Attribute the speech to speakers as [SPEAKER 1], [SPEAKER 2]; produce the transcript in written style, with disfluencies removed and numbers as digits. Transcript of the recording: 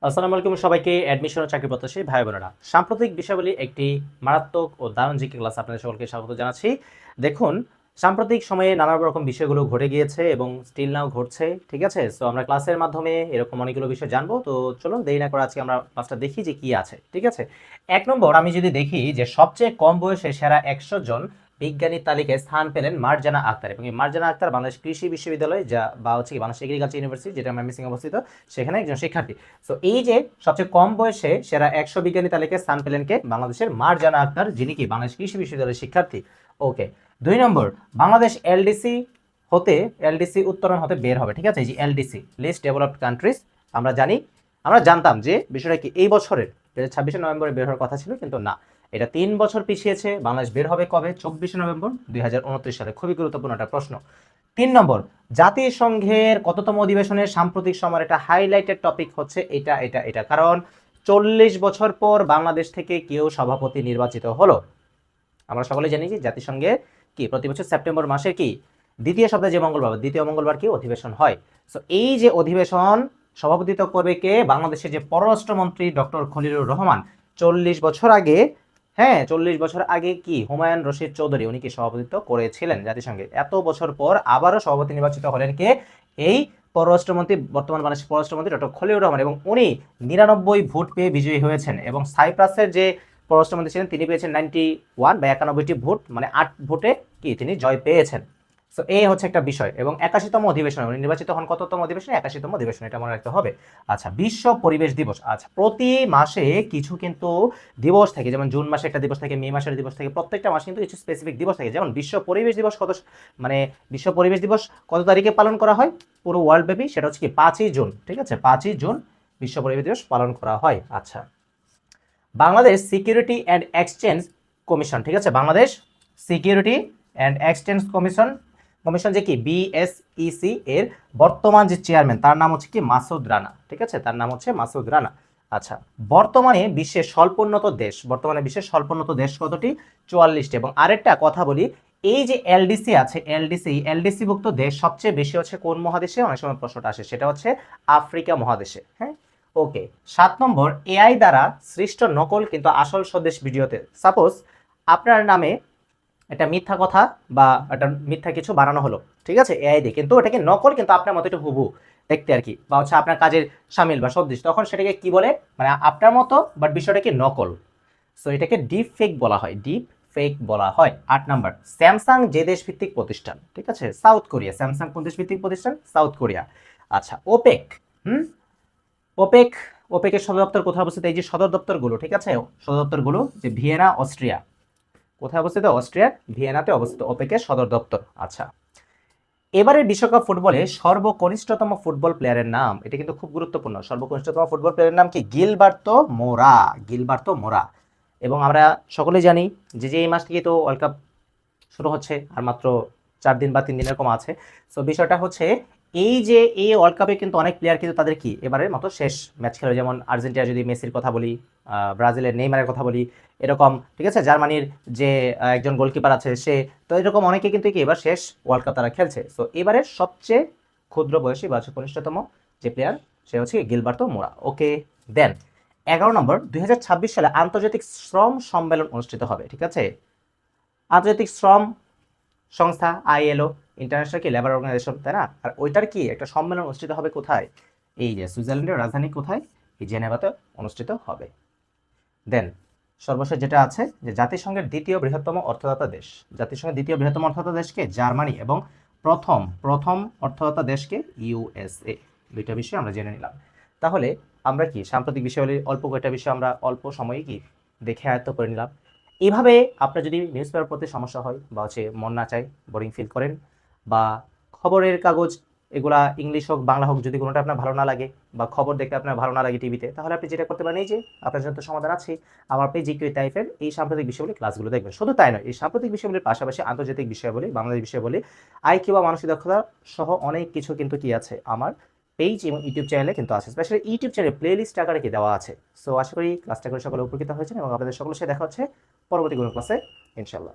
[SPEAKER 1] আসসালামু আলাইকুম সবাইকে অ্যাডমিশন ও চাকরি প্রত্যাশী ভাই বোনেরা, সাম্প্রতিক বিষয়াবলী একটি মারাত্মক ও দারুণ জিকে ক্লাস আপনাদের সকলকে স্বাগত জানাচ্ছি। দেখুন, সাম্প্রতিক সময়ে নানা রকম বিষয়গুলো ঘটে গিয়েছে এবং স্টিল নাও ঘটছে। ঠিক আছে, সো আমরা ক্লাসের মাধ্যমে এরকম অনেকগুলো বিষয় জানবো। তো চলুন দেরি না করে আজকে আমরা ক্লাসটা দেখি যে কি আছে। ঠিক আছে, 1 নম্বর, আমি যদি দেখি যে সবচেয়ে কম বয়সে সেরা 100 জন বিজ্ঞানীর তালিকায় স্থান পেলেন মার্জানা আক্তার, এবং এই মার্জানা আক্তার বাংলাদেশ কৃষি বিশ্ববিদ্যালয় যা বা হচ্ছে কি বাংলাদেশ এগ্রিকালচার ইউনিভার্সিটি, যেটা ময়মনসিংহ অবস্থিত, সেখানে একজন শিক্ষার্থী। সো এই যে সবচেয়ে কম বয়সে সেরা 100 বিজ্ঞানী তালিকায় স্থান পেলেন কে? বাংলাদেশের মার্জানা আক্তার, যিনি কি বাংলাদেশ কৃষি বিশ্ববিদ্যালয়ের শিক্ষার্থী। ওকে। 2 নম্বর, বাংলাদেশ এলডিসি হতে এলডিসি উত্তরণ হতে বের হবে। ঠিক আছে, এই যে এলডিসি, লিস্ট ডেভেলপড কান্ট্রিজ, আমরা জানি, আমরা জানতাম যে বিষয়টা কি এই বছরের 26 নভেম্বরে বের হওয়ার কথা ছিল, কিন্তু না, এটা 3 বছর পিছিয়েছে। বাংলাদেশ বের হবে কবে? 24 নভেম্বর 2029 সালে। খুবই গুরুত্বপূর্ণ একটা প্রশ্ন। 3 নম্বর, জাতিসংঘের কততম অধিবেশনের সাম্প্রতিক সময়ের একটা হাইলাইটেড টপিক হচ্ছে এটা এটা এটা, কারণ 40 বছর পর বাংলাদেশ থেকে কেউ সভাপতি নির্বাচিত হলো। আমরা সকলে জানি যে জাতিসংঘে কি প্রতি বছর সেপ্টেম্বর মাসের কি দ্বিতীয় সপ্তাহে যে মঙ্গলবার, দ্বিতীয় মঙ্গলবার কি অধিবেশন হয়। সো এই যে অধিবেশন সভাপতিত্ব করবে কে? বাংলাদেশের যে পররাষ্ট্রমন্ত্রী ডক্টর খলিলুর রহমান। 40 বছর আগে, হ্যাঁ 40 বছর আগে কি হুমায়ুন রশিদ চৌধুরী উনি কি সভাপতিত্ব করেছিলেন জাতিসংঘে। এত বছর পর আবারও সভাপতি নির্বাচিত হলেন কে? এই পররাষ্ট্রমন্ত্রী, বর্তমান বাংলাদেশের পররাষ্ট্রমন্ত্রী ডক্টর খলিলুর রহমান, এবং উনি 99 ভোট পেয়ে বিজয়ী হয়েছেন। এবং সাইপ্রাসের যে পররাষ্ট্রমন্ত্রী ছিলেন তিনি পেয়েছেন 91 বা 91টি ভোট, মানে 8 ভোটে কি তিনি জয় পেয়েছেন। সো এই হচ্ছে একটা বিষয়। এবং 81তম অধিবেশন উনি নির্বাচিত হন। কততম অধিবেশনে? 81তম অধিবেশন, এটা মনে রাখতে হবে। আচ্ছা, বিশ্ব পরিবেশ দিবস। আচ্ছা, প্রতি মাসে কিছু কিন্তু দিবস থাকে, যেমন জুন মাসে একটা দিবস থাকে, মে মাসের দিবস থাকে, প্রত্যেকটা মাসে কিন্তু কিছু স্পেসিফিক দিবস থাকে। যেমন বিশ্ব পরিবেশ দিবস কত, মানে বিশ্ব পরিবেশ দিবস কত তারিখে পালন করা হয় পুরো ওয়ার্ল্ড ব্যাপী? সেটা হচ্ছে কি 5ই জুন। ঠিক আছে, 5ই জুন বিশ্ব পরিবেশ দিবস পালন করা হয়। আচ্ছা, Bangladesh security and exchange commission. ঠিক আছে, Bangladesh security and exchange commission, commission যে কি বিএসইসি এর বর্তমান যে চেয়ারম্যান তার নাম হচ্ছে কি মাসুদ রানা। ঠিক আছে, তার নাম হচ্ছে মাসুদ রানা। আচ্ছা, বর্তমানে বিশ্বের স্বল্পোন্নত দেশ, বর্তমানে বিশ্বের স্বল্পোন্নত দেশ কতটি? 44টি। এবং আরেকটা কথা বলি, এই যে এলডিসি আছে, এলডিসিভুক্ত দেশ সবচেয়ে বেশি হচ্ছে কোন মহাদেশে? অনেক সময় প্রশ্নটা আসে, সেটা হচ্ছে আফ্রিকা মহাদেশে। হ্যাঁ, ওকে। 7 নম্বর, এআই দ্বারা সৃষ্ট নকল কিন্তু আসল স্বদেশ ভিডিওতে, সাপোজ আপনার নামে একটা মিথ্যা কথা বা একটা মিথ্যা কিছু বানানো হলো, ঠিক আছে, এআই দিয়ে, কিন্তু এটাকে নকল, কিন্তু আপনার মতো একটু হুবহু দেখতে আর কি, বা হচ্ছে আপনার কাজের সামিল বা সদৃশ, তখন সেটাকে কি বলে? মানে আপনার মতো বাট বিষয়টাকে নকল। সো এটাকে ডিপ ফেক বলা হয়, ডিপ ফেক বলা হয়। 8 নম্বর, স্যামসাং যে দেশ ভিত্তিক প্রতিষ্ঠান? ঠিক আছে, সাউথ কোরিয়া। স্যামসাং কোন দেশ ভিত্তিক প্রতিষ্ঠান? South Korea. আচ্ছা, ওপেক, ওপেক, ওপেকের সদর দপ্তর কোথায় অবস্থিত? এই যে সদর দপ্তরগুলো, ঠিক আছে, সদর দপ্তরগুলো যে ভিয়েনা, অস্ট্রিয়া। কোথায় অবস্থিত? অস্ট্রিয়ার ভিয়েনাতে অবস্থিত ওপেকের সদর দপ্তর। আচ্ছা, এবারের বিশ্বকাপ ফুটবলে সর্বকনিষ্ঠতম ফুটবল প্লেয়ারের নাম, এটা কিন্তু খুব গুরুত্বপূর্ণ। সর্বকনিষ্ঠতম ফুটবল প্লেয়ারের নাম কি? গিলবার্তো মোরা, গিলবার্তো মোরা। এবং আমরা সকলেই জানি যে এই মাস থেকে তো ওয়ার্ল্ড কাপ শুরু হচ্ছে, আর মাত্র 4 দিন বা 3 দিন এরকম আছে। সো বিষয়টা হচ্ছে এই যে এই ওয়ার্ল্ড কাপে কিন্তু অনেক প্লেয়ার কিন্তু তাদের কি এবারের মতো শেষ ম্যাচ খেলে, যেমন আর্জেন্টিনা যদি মেসির কথা বলি, ব্রাজিলের নেইমারের কথা বলি, এরকম, ঠিক আছে, জার্মানির যে একজন গোলকিপার আছে সে, তো এরকম অনেকে কিন্তু কি এবার শেষ ওয়ার্ল্ড কাপ তারা খেলছে। সো এবারের সবচেয়ে ক্ষুদ্র বয়সী বা কনিষ্ঠতম যে প্লেয়ার, সে হচ্ছে গিলবার্তো মোরা। ওকে, দেন 11 নম্বর, 2026 সালে আন্তর্জাতিক শ্রম সম্মেলন অনুষ্ঠিত হবে। ঠিক আছে, আন্তর্জাতিক শ্রম সংস্থা, আইএলও, ইন্টারন্যাশনাল কি লেবার অর্গানাইজেশন, তাই না? আর ওইটার কি একটা সম্মেলন অনুষ্ঠিত হবে কোথায়? এই যে সুইজারল্যান্ডের রাজধানী কোথায়? এই জেনেভাতে অনুষ্ঠিত হবে। দেন সর্বশেষ যেটা আছে, যে জাতিসংঘের দ্বিতীয় বৃহত্তম অর্থদাতা দেশ, জাতিসংঘের দ্বিতীয় বৃহত্তম অর্থদাতা দেশকে জার্মানি, এবং প্রথম প্রথম অর্থদাতা দেশকে ইউএসএ। দুইটা বিষয় আমরা জেনে নিলাম। তাহলে আমরা কি সাম্প্রতিক বিষয়াবলী অল্প কয়েকটা বিষয় আমরা অল্প সময়ে কি দেখে আয়ত্ত করে নিলাম। এইভাবে আপনার যদি নিউজ পেপার পড়তে সমস্যা হয় বা হচ্ছে মন না চায়, বোরিং ফিল করেন, বা খবরের কাগজ এগুলা ইংলিশ হোক বাংলা হোক, যদি কোনোটা আপনার ভালো না লাগে বা খবর দেখতে আপনার ভালো না লাগে টিভিতে, তাহলে আপনি যেটা করতে পারেন, এই যে আপনার জন্য তো সমাধান আছে, আমার পেজ জিকিউ টাইপের এই সাম্প্রতিক বিষয়গুলি ক্লাসগুলো দেখবেন। শুধু তাই নয়, এই সাম্প্রতিক বিষয়গুলির পাশাপাশি আন্তর্জাতিক বিষয়াবলী, বাংলাদেশ বিষয়াবলী, আইকিউ বা মানসিক দক্ষতা সহ অনেক কিছু কিন্তু কি আছে আমার পেজ এবং ইউটিউব চ্যানেলে কিন্তু আছে। স্পেশালি ইউটিউব চ্যানেলে প্লেলিস্ট আকারে কি দেওয়া আছে। সো আশা করি ক্লাসটা করে সকলে উপকৃত হয়েছেন, এবং আপনাদের সকলের সাথে দেখা হচ্ছে পরবর্তী কোনো ক্লাসে ইনশাল্লাহ।